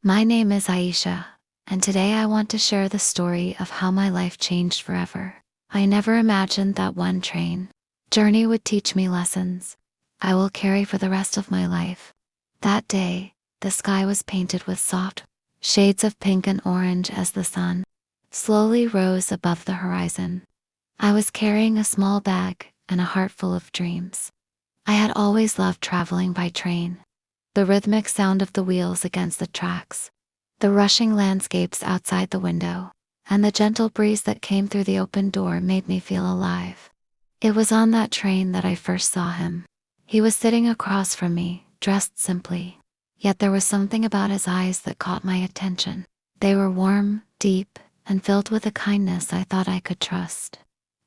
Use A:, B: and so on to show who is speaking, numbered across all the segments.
A: My name is Aisha, and today I want to share the story of how my life changed forever. I never imagined that one train journey would teach me lessons I will carry for the rest of my life. That day, the sky was painted with soft shades of pink and orange as the sun slowly rose above the horizon. I was carrying a small bag and a heart full of dreams. I had always loved traveling by train. The rhythmic sound of the wheels against the tracks, the rushing landscapes outside the window, and the gentle breeze that came through the open door made me feel alive. It was on that train that I first saw him. He was sitting across from me, dressed simply. Yet there was something about his eyes that caught my attention. They were warm, deep, and filled with a kindness I thought I could trust.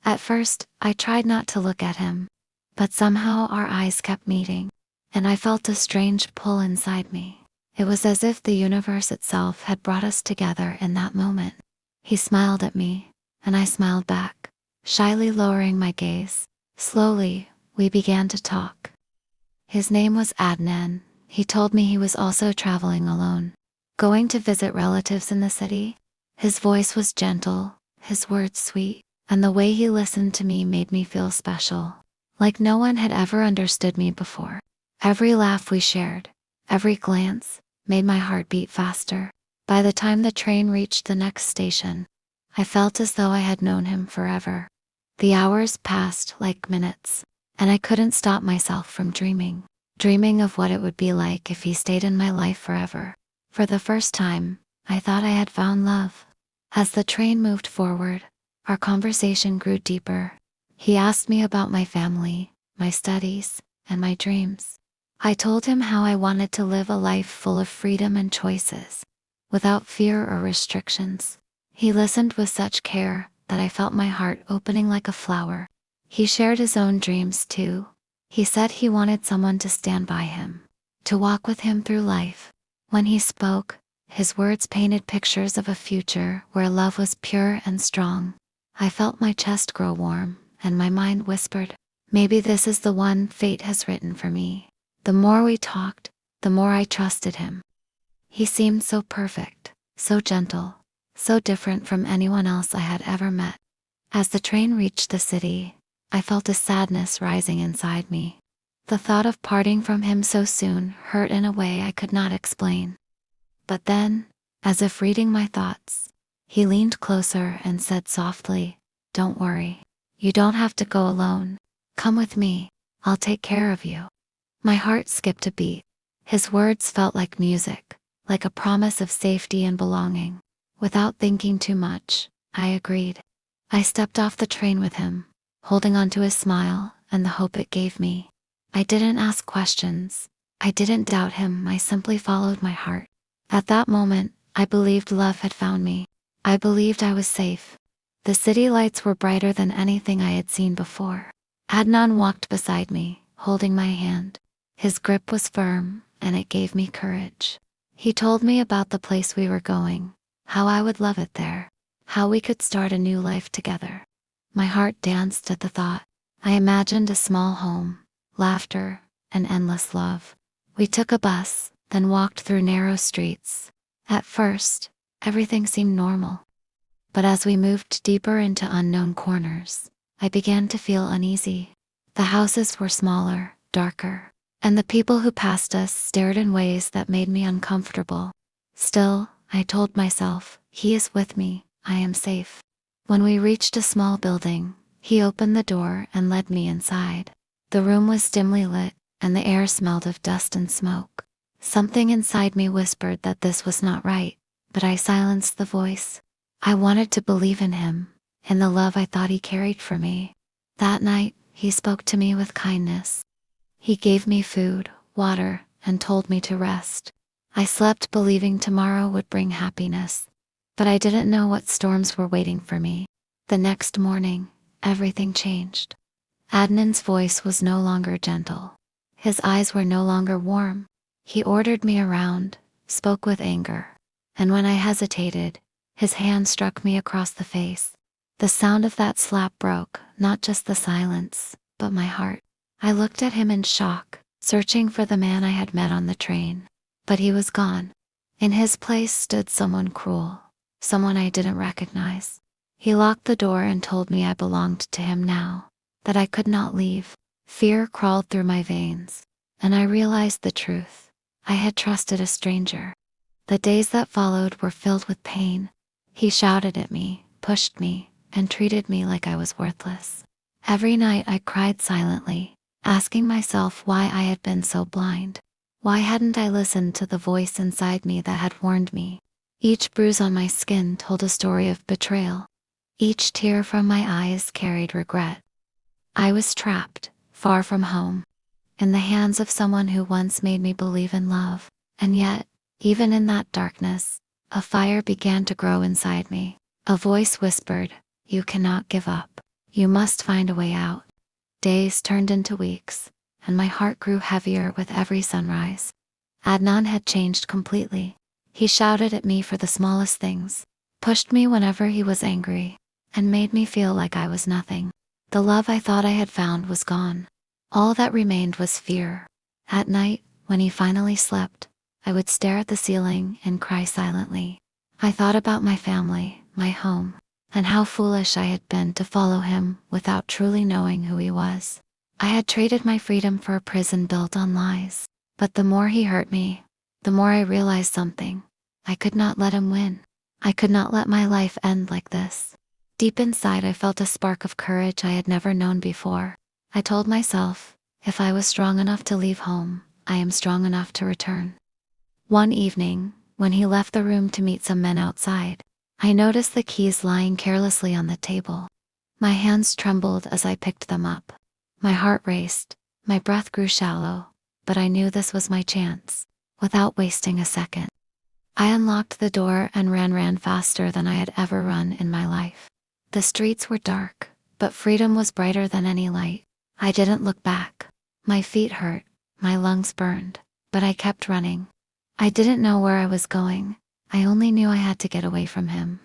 A: At first, I tried not to look at him, but somehow our eyes kept meeting, and I felt a strange pull inside me. It was as if the universe itself had brought us together in that moment. He smiled at me, and I smiled back, shyly lowering my gaze. Slowly, we began to talk. His name was Adnan. He told me he was also traveling alone, going to visit relatives in the city. His voice was gentle, his words sweet, and the way he listened to me made me feel special, like no one had ever understood me before. Every laugh we shared, every glance, made my heart beat faster. By the time the train reached the next station, I felt as though I had known him forever. The hours passed like minutes, and I couldn't stop myself from dreaming of what it would be like if he stayed in my life forever. For the first time, I thought I had found love. As the train moved forward, our conversation grew deeper. He asked me about my family, my studies, and my dreams. I told him how I wanted to live a life full of freedom and choices, without fear or restrictions. He listened with such care that I felt my heart opening like a flower. He shared his own dreams too. He said he wanted someone to stand by him, to walk with him through life. When he spoke, his words painted pictures of a future where love was pure and strong. I felt my chest grow warm, and my mind whispered, maybe this is the one fate has written for me. The more we talked, the more I trusted him. He seemed so perfect, so gentle, so different from anyone else I had ever met. As the train reached the city, I felt a sadness rising inside me. The thought of parting from him so soon hurt in a way I could not explain. But then, as if reading my thoughts, he leaned closer and said softly, "Don't worry. You don't have to go alone. Come with me. I'll take care of you." My heart skipped a beat. His words felt like music, like a promise of safety and belonging. Without thinking too much, I agreed. I stepped off the train with him, holding onto his smile and the hope it gave me. I didn't ask questions. I didn't doubt him. I simply followed my heart. At that moment, I believed love had found me. I believed I was safe. The city lights were brighter than anything I had seen before. Adnan walked beside me, holding my hand. His grip was firm, and it gave me courage. He told me about the place we were going, how I would love it there, how we could start a new life together. My heart danced at the thought. I imagined a small home, laughter, and endless love. We took a bus, then walked through narrow streets. At first, everything seemed normal. But as we moved deeper into unknown corners, I began to feel uneasy. The houses were smaller, darker, and the people who passed us stared in ways that made me uncomfortable. Still, I told myself, he is with me, I am safe. When we reached a small building, he opened the door and led me inside. The room was dimly lit, and the air smelled of dust and smoke. Something inside me whispered that this was not right, but I silenced the voice. I wanted to believe in him, in the love I thought he carried for me. That night, he spoke to me with kindness. He gave me food, water, and told me to rest. I slept believing tomorrow would bring happiness, but I didn't know what storms were waiting for me. The next morning, everything changed. Adnan's voice was no longer gentle. His eyes were no longer warm. He ordered me around, spoke with anger, and when I hesitated, his hand struck me across the face. The sound of that slap broke, not just the silence, but my heart. I looked at him in shock, searching for the man I had met on the train. But he was gone. In his place stood someone cruel, someone I didn't recognize. He locked the door and told me I belonged to him now, that I could not leave. Fear crawled through my veins, and I realized the truth. I had trusted a stranger. The days that followed were filled with pain. He shouted at me, pushed me, and treated me like I was worthless. Every night I cried silently, asking myself why I had been so blind. Why hadn't I listened to the voice inside me that had warned me? Each bruise on my skin told a story of betrayal. Each tear from my eyes carried regret. I was trapped, far from home, in the hands of someone who once made me believe in love. And yet, even in that darkness, a fire began to grow inside me. A voice whispered, "You cannot give up. You must find a way out." Days turned into weeks, and my heart grew heavier with every sunrise. Adnan had changed completely. He shouted at me for the smallest things, pushed me whenever he was angry, and made me feel like I was nothing. The love I thought I had found was gone. All that remained was fear. At night, when he finally slept, I would stare at the ceiling and cry silently. I thought about my family, my home, and how foolish I had been to follow him without truly knowing who he was. I had traded my freedom for a prison built on lies. But the more he hurt me, the more I realized something. I could not let him win. I could not let my life end like this. Deep inside, I felt a spark of courage I had never known before. I told myself, if I was strong enough to leave home, I am strong enough to return. One evening, when he left the room to meet some men outside, I noticed the keys lying carelessly on the table. My hands trembled as I picked them up. My heart raced, my breath grew shallow, but I knew this was my chance. Without wasting a second, I unlocked the door and ran faster than I had ever run in my life. The streets were dark, but freedom was brighter than any light. I didn't look back. My feet hurt, my lungs burned, but I kept running. I didn't know where I was going. I only knew I had to get away from him.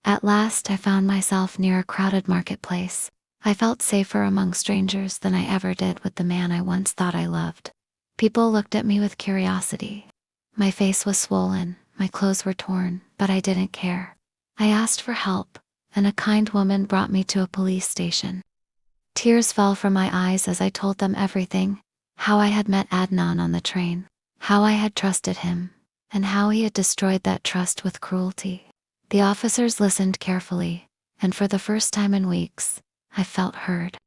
A: At last, I found myself near a crowded marketplace. I felt safer among strangers than I ever did with the man I once thought I loved. People looked at me with curiosity. My face was swollen, my clothes were torn, but I didn't care. I asked for help, and a kind woman brought me to a police station. Tears fell from my eyes as I told them everything: how I had met Adnan on the train, how I had trusted him, and how he had destroyed that trust with cruelty. The officers listened carefully, and for the first time in weeks, I felt heard.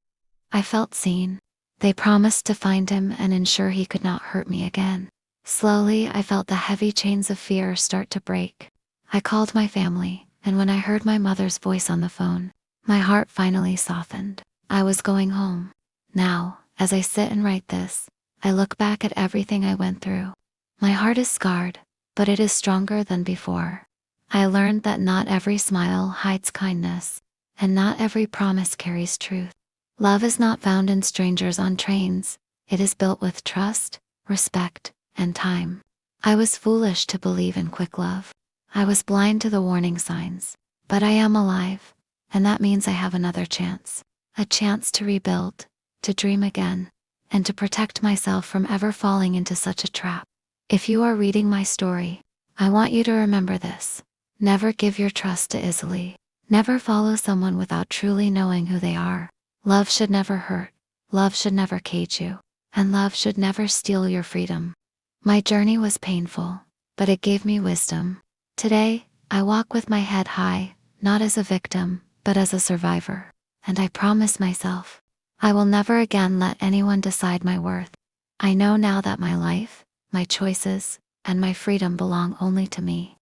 A: I felt seen. They promised to find him and ensure he could not hurt me again. Slowly, I felt the heavy chains of fear start to break. I called my family, and when I heard my mother's voice on the phone, my heart finally softened. I was going home. Now, as I sit and write this, I look back at everything I went through. My heart is scarred, but it is stronger than before. I learned that not every smile hides kindness, and not every promise carries truth. Love is not found in strangers on trains. It is built with trust, respect, and time. I was foolish to believe in quick love. I was blind to the warning signs. But I am alive, and that means I have another chance. A chance to rebuild, to dream again, and to protect myself from ever falling into such a trap. If you are reading my story, I want you to remember this. Never give your trust too easily. Never follow someone without truly knowing who they are. Love should never hurt. Love should never cage you. And love should never steal your freedom. My journey was painful, but it gave me wisdom. Today, I walk with my head high, not as a victim, but as a survivor. And I promise myself, I will never again let anyone decide my worth. I know now that my life, my choices, and my freedom belong only to me.